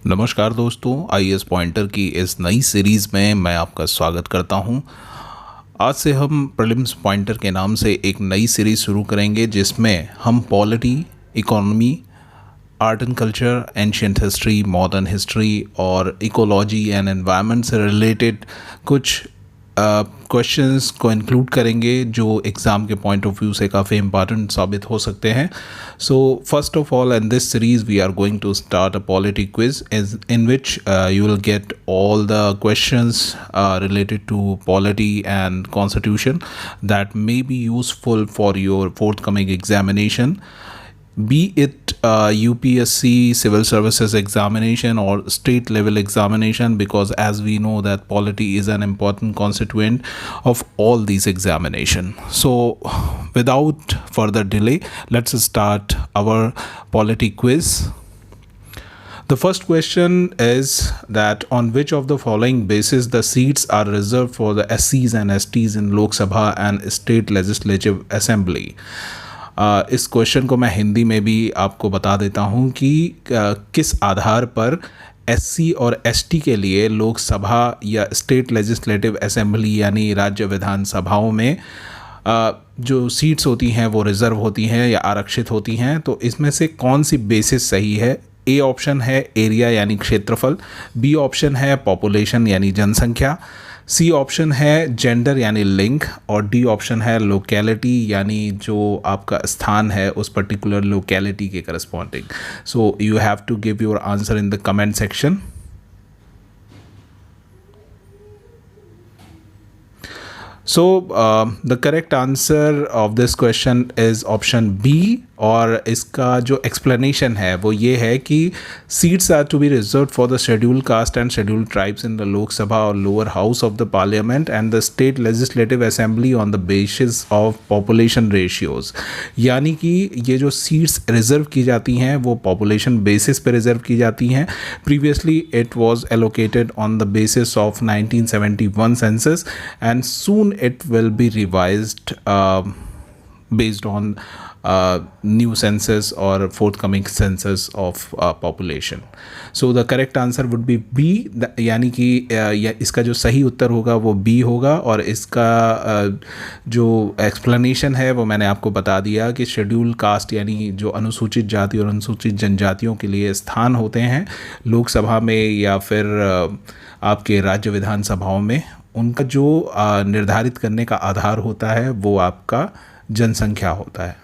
नमस्कार दोस्तों, IAS pointer की इस नई सीरीज़ में मैं आपका स्वागत करता हूं। आज से हम प्रीलिम्स पॉइंटर के नाम से एक नई सीरीज़ शुरू करेंगे जिसमें हम polity, economy, art and culture, ancient history, modern history और इकोलॉजी एंड एनवायरनमेंट से रिलेटेड कुछ क्वेश्चंस को इंक्लूड करेंगे जो एग्ज़ाम के पॉइंट ऑफ व्यू से काफ़ी इंपॉर्टेंट साबित हो सकते हैं। So first of all, in this series we are going to start a polity quiz in which you will get all the questions related to polity and constitution that may be useful for your forthcoming examination, be it UPSC civil services examination or state level examination, because as we know that polity is an important constituent of all these examination. So without further delay, let's start our polity quiz. The first question is that on which of the following basis the seats are reserved for the SCs and STs in Lok Sabha and State Legislative Assembly? इस question को मैं हिंदी में भी आपको बता देता हूँ कि किस आधार पर SC और ST के लिए लोकसभा या स्टेट लेजिस्लेटिव असेंबली यानी राज्य विधानसभाओं में जो सीट्स होती हैं वो रिज़र्व होती हैं या आरक्षित होती हैं। तो इसमें से कौन सी बेसिस सही है? ए ऑप्शन है एरिया यानी क्षेत्रफल, बी ऑप्शन है पॉपुलेशन यानी जनसंख्या, सी ऑप्शन है जेंडर यानी लिंग और डी ऑप्शन है लोकेलिटी यानी जो आपका स्थान है उस पर्टिकुलर लोकेलिटी के corresponding. So you have to give your answer in the comment section. So the correct answer of this question is option B, और इसका जो एक्सप्लेनेशन है वो ये है कि seats are to be reserve for the scheduled caste and scheduled tribes in the Lok Sabha और lower house of the parliament and the state legislative assembly on the basis of population ratios. यानी कि ये जो सीट्स रिजर्व की जाती हैं वो population basis पे रिजर्व की जाती हैं। Previously it was allocated on the basis of 1971 census and soon it will be revised based on new census or forthcoming census of population. So the correct answer would be B, यानी कि इसका जो सही उत्तर होगा वो B होगा। और इसका जो एक्सप्लेनेशन है वो मैंने आपको बता दिया कि शेड्यूल कास्ट यानी जो अनुसूचित जाति और अनुसूचित जनजातियों के लिए स्थान होते हैं लोकसभा में या फिर आपके राज्य विधानसभाओं में, उनका जो निर्धारित करने का आधार होता है वो आपका जनसंख्या होता है।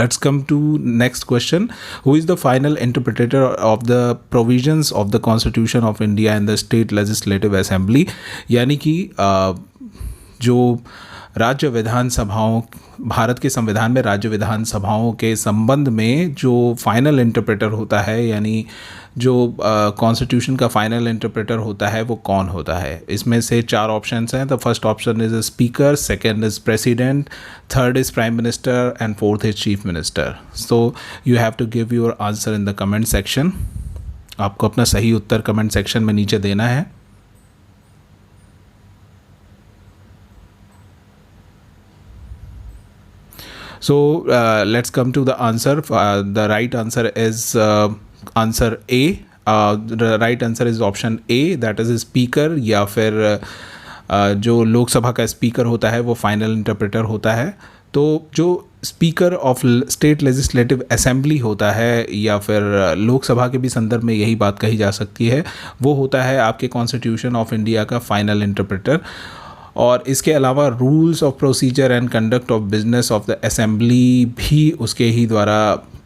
Let's come to next question. Who is the final interpreter of the provisions of the Constitution of India and the State Legislative Assembly? यानी कि जो राज्य विधानसभाओं, भारत के संविधान में राज्य विधानसभाओं के संबंध में जो फाइनल इंटरप्रेटर होता है यानी जो कॉन्स्टिट्यूशन का फाइनल इंटरप्रेटर होता है वो कौन होता है? इसमें से चार ऑप्शंस हैं। The first option is speaker, second is president, third is prime minister and fourth is chief minister. So you have to give your answer in the comment section. आपको अपना सही उत्तर कमेंट सेक्शन में नीचे देना है। So let's come to the answer. The right answer is answer A. The right answer is option A, that is speaker, या फिर जो लोकसभा का स्पीकर होता है वो फाइनल इंटरप्रेटर होता है। तो जो speaker of state legislative assembly होता है या फिर लोकसभा के भी संदर्भ में यही बात कही जा सकती है, वो होता है आपके कॉन्स्टिट्यूशन ऑफ इंडिया का फाइनल इंटरप्रेटर। और इसके अलावा rules of procedure and conduct of business of the assembly भी उसके ही द्वारा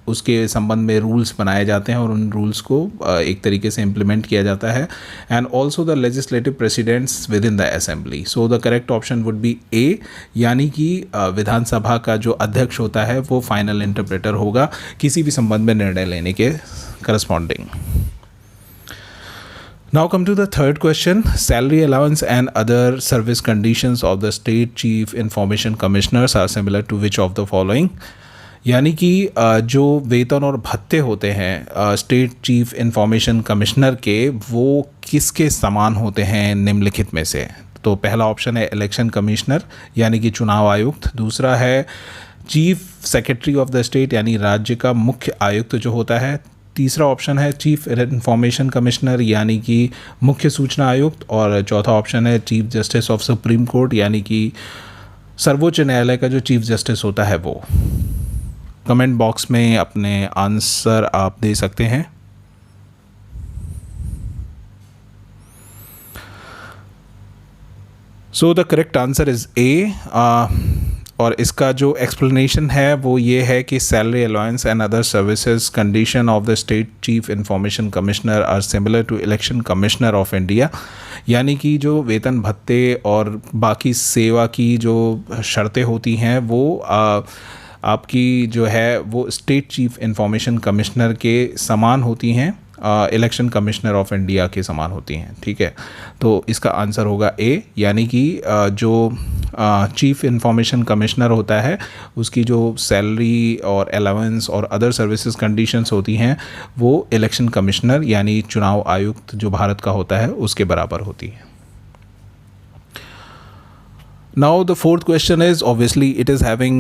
उसके संबंध में रूल्स बनाए जाते हैं और उन रूल्स को एक तरीके से इम्प्लीमेंट किया जाता है। And also the legislative presidents with in the assembly. So the correct option would be ए, यानी कि विधानसभा का जो अध्यक्ष होता है वो फाइनल इंटरप्रेटर होगा किसी भी संबंध में निर्णय लेने के corresponding. Now come to the third question. Salary allowance and other service conditions of the state chief information commissioners are similar to which of the following? यानी कि जो वेतन और भत्ते होते हैं स्टेट चीफ इंफॉर्मेशन कमिश्नर के, वो किसके समान होते हैं निम्नलिखित में से? तो पहला ऑप्शन है इलेक्शन कमिश्नर यानी कि चुनाव आयुक्त, दूसरा है chief secretary of the state यानी राज्य का मुख्य आयुक्त जो होता है, तीसरा ऑप्शन है चीफ इंफॉर्मेशन कमिश्नर यानी कि मुख्य सूचना आयुक्त, और चौथा ऑप्शन है chief justice of supreme court यानी कि सर्वोच्च न्यायालय का जो चीफ जस्टिस होता है वो। कमेंट बॉक्स में अपने आंसर आप दे सकते हैं। So the correct answer is A, और इसका जो एक्सप्लेनेशन है वो ये है कि salary allowance and other services condition of the state chief information commissioner are similar to election commissioner of India, यानी कि जो वेतन भत्ते और बाकी सेवा की जो शर्तें होती हैं वो आपकी जो है वो स्टेट चीफ इंफॉर्मेशन कमिश्नर के समान होती हैं, इलेक्शन कमिश्नर ऑफ इंडिया के समान होती हैं। ठीक है, तो इसका आंसर होगा ए, यानी कि जो चीफ इंफॉर्मेशन कमिश्नर होता है उसकी जो सैलरी और अलाउंस और अदर सर्विसेज कंडीशंस होती हैं वो इलेक्शन कमिश्नर यानी चुनाव आयुक्त जो भारत का होता है उसके बराबर होती है। Now the fourth question is, obviously it is having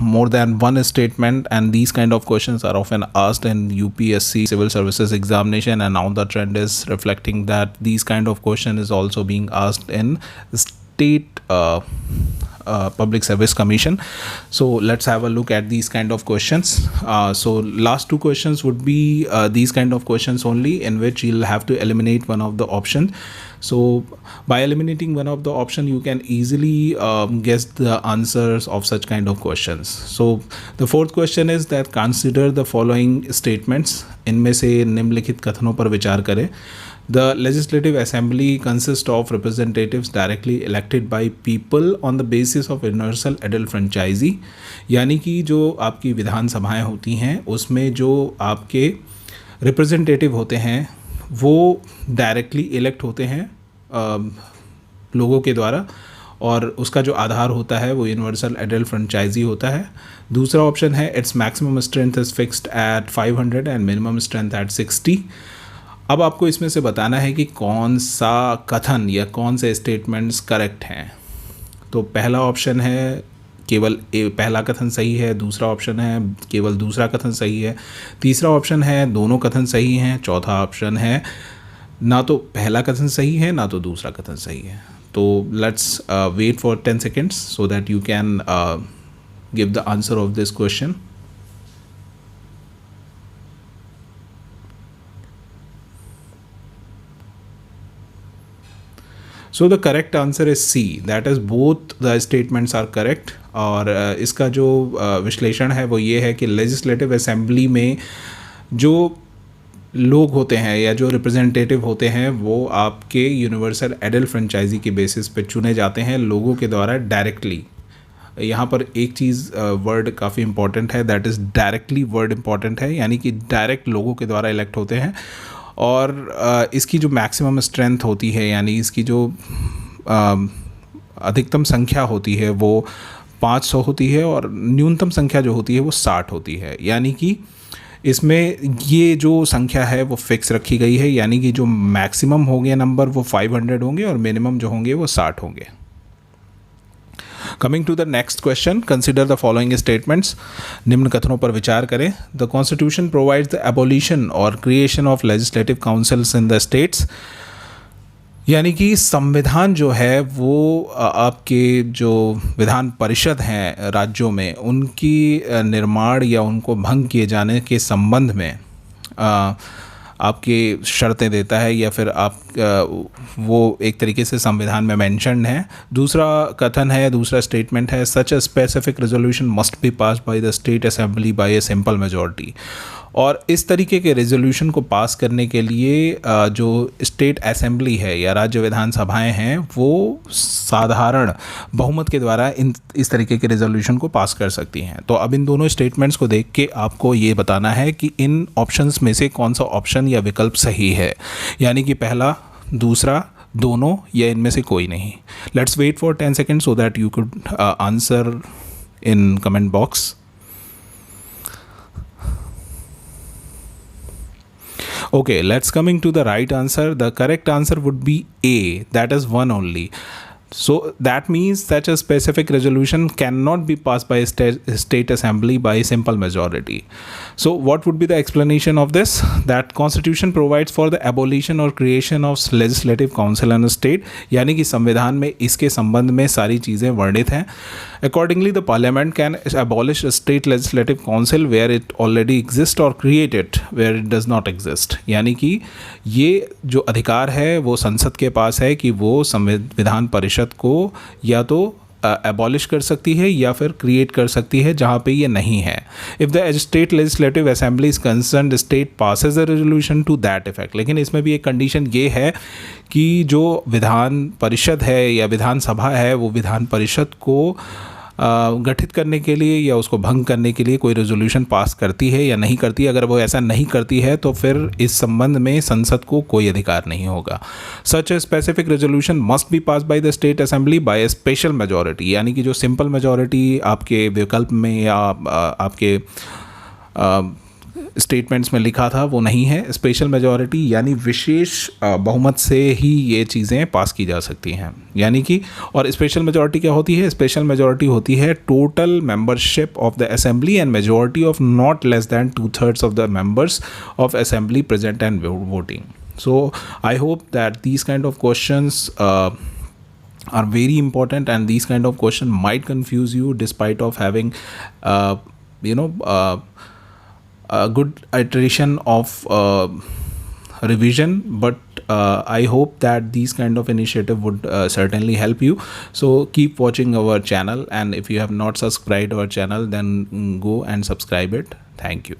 more than one statement, and these kind of questions are often asked in UPSC civil services examination, and now the trend is reflecting that these kind of question is also being asked in state public service commission. So let's have a look at these kind of questions. So last two questions would be these kind of questions only, in which you'll have to eliminate one of the option. So by eliminating one of the option you can easily guess the answers of such kind of questions. So the fourth question is that consider the following statements. इनमें से निम्नलिखित कथनों पर विचार करें। The legislative assembly consists of representatives directly elected by people on the basis of universal adult franchisee, यानी कि जो आपकी विधानसभाएं होती हैं उसमें जो आपके रिप्रेजेंटेटिव होते हैं वो डायरेक्टली इलेक्ट होते हैं लोगों के द्वारा, और उसका जो आधार होता है वो यूनिवर्सल एडल्ट फ्रेंचाइजी होता है। दूसरा ऑप्शन है its maximum strength is fixed at 500 and minimum strength eight 60। अब आपको इसमें से बताना है कि कौन सा कथन या कौन से स्टेटमेंट्स करेक्ट हैं। तो पहला ऑप्शन है केवल पहला कथन सही है, दूसरा ऑप्शन है केवल दूसरा कथन सही है, तीसरा ऑप्शन है दोनों कथन सही हैं, चौथा ऑप्शन है ना तो पहला कथन सही है ना तो दूसरा कथन सही है। तो let's wait for 10 seconds so that you can give the answer of this question. So the correct answer is C, that is both the statements are correct. और इसका जो विश्लेषण है वो ये है कि लेजिस्लेटिव असेंबली में जो लोग होते हैं या जो रिप्रेजेंटेटिव होते हैं वो आपके यूनिवर्सल एडल्ट फ्रेंचाइजी के बेसिस पे चुने जाते हैं लोगों के द्वारा डायरेक्टली। यहाँ पर एक चीज़ वर्ड काफ़ी इंपॉर्टेंट है, that is directly word important है, यानी कि डायरेक्ट लोगों के द्वारा इलेक्ट होते हैं। और इसकी जो मैक्सिमम स्ट्रेंथ होती है यानी इसकी जो अधिकतम संख्या होती है वो 500 होती है, और न्यूनतम संख्या जो होती है वो 60 होती है। यानी कि इसमें ये जो संख्या है वो फिक्स रखी गई है, यानी कि जो मैक्सिमम होंगे नंबर वो 500 होंगे और मिनिमम जो होंगे वो 60 होंगे। Coming to the next question, consider the following statements. निम्न कथनों पर विचार करें। The constitution provides the abolition और creation of legislative councils in the states, यानी कि संविधान जो है वो आपके जो विधान परिषद हैं राज्यों में उनकी निर्माण या उनको भंग किए जाने के संबंध में आपके शर्तें देता है, या फिर आप वो एक तरीके से संविधान में मेंशन्ड है। दूसरा कथन है, दूसरा स्टेटमेंट है such a specific resolution must be pass by the state assembly by a simple majority. और इस तरीके के रेजोल्यूशन को पास करने के लिए जो स्टेट असेंबली है या राज्य विधानसभाएं हैं वो साधारण बहुमत के द्वारा इस तरीके के रेजोल्यूशन को पास कर सकती हैं। तो अब इन दोनों स्टेटमेंट्स को देख के आपको ये बताना है कि इन ऑप्शंस में से कौन सा ऑप्शन या विकल्प सही है, यानी कि पहला, दूसरा, दोनों, या इनमें से कोई नहीं। Let's wait for 10 seconds so that you could answer in comment box. Okay, let's coming to the right answer. The correct answer would be A, that is one only. So that means that a specific resolution cannot be passed by a state assembly by simple majority. So what would be the explanation of this? That constitution provides for the abolition or creation of legislative council in a state, यानी कि संविधान में इसके संबंध में सारी चीज़ें वर्णित हैं. Accordingly, the parliament can abolish a state legislative council where it already exists or create it where it does not exist. यानी कि ये जो अधिकार है वो संसद के पास है कि वो संविधान परिषद को या तो एबॉलिश कर सकती है या फिर क्रिएट कर सकती है जहाँ पे ये नहीं है. If the state legislative assembly is concern state passes a resolution to that effect. लेकिन इसमें भी एक कंडीशन ये है कि जो विधान परिषद है या विधानसभा है वो विधान परिषद को गठित करने के लिए या उसको भंग करने के लिए कोई रेजोल्यूशन पास करती है या नहीं करती है. अगर वो ऐसा नहीं करती है तो फिर इस संबंध में संसद को कोई अधिकार नहीं होगा. Such a specific resolution must be pass by the state assembly by a special majority. यानी कि जो सिंपल मेजॉरिटी आपके विकल्प में या आपके स्टेटमेंट्स में लिखा था वो नहीं है. स्पेशल मेजॉरिटी यानी विशेष बहुमत से ही ये चीज़ें पास की जा सकती हैं. यानी कि और स्पेशल मेजॉरिटी क्या होती है? स्पेशल मेजॉरिटी होती है total membership of the assembly and majority of not less than 2/3 of the members of assembly present and voting. So I hope that these kind of questions are very important, and these kind of question might confuse you despite of having a good iteration of revision, but I hope that these kind of initiative would certainly help you. So keep watching our channel, and if you have not subscribed our channel, then go and subscribe it. Thank you.